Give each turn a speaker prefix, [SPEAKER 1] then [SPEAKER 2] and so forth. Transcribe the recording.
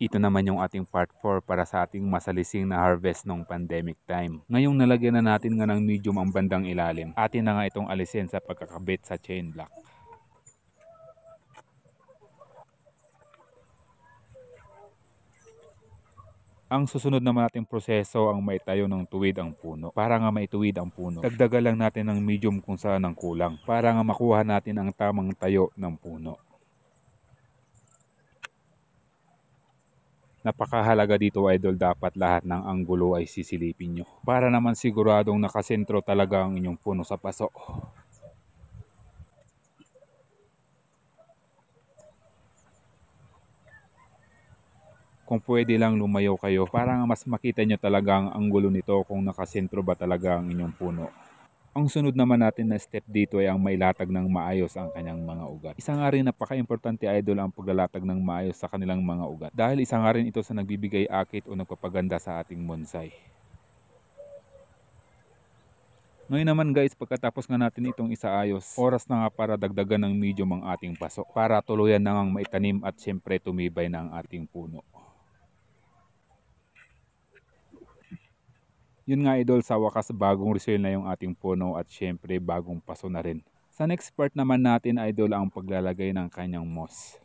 [SPEAKER 1] Ito naman yung ating part 4 para sa ating masalising na harvest nung pandemic time. Ngayong nalagyan na natin nga ng medium ang bandang ilalim, atin na nga itong alisin sa pagkakabit sa chain block. Ang susunod naman nating proseso ang maitayo ng tuwid ang puno. Para nga maituwid ang puno, dagdagan lang natin ng medium kung saan ang kulang para nga makuha natin ang tamang tayo ng puno. Napakahalaga dito idol, dapat lahat ng anggulo ay sisilipin nyo para naman siguradong nakasentro talaga ang inyong puno sa paso. Kung pwede lang lumayo kayo para mas makita nyo talaga ang anggulo nito kung nakasentro ba talaga ang inyong puno. Ang sunod naman natin na step dito ay ang mailatag ng maayos ang kanyang mga ugat. Isa nga rin napaka-importante idol ang paglalatag ng maayos sa kanilang mga ugat. Dahil isa nga rin ito sa nagbibigay akit o nagpapaganda sa ating bonsai. Ngayon naman guys, pagkatapos nga natin itong isaayos, oras na nga para dagdagan ng medium ang ating paso para tuluyan na ngang maitanim at syempre tumibay na ang ating puno. Yun nga idol, sa wakas bagong resoil na yung ating puno at syempre bagong paso na rin. Sa next part naman natin idol ang paglalagay ng kanyang moss.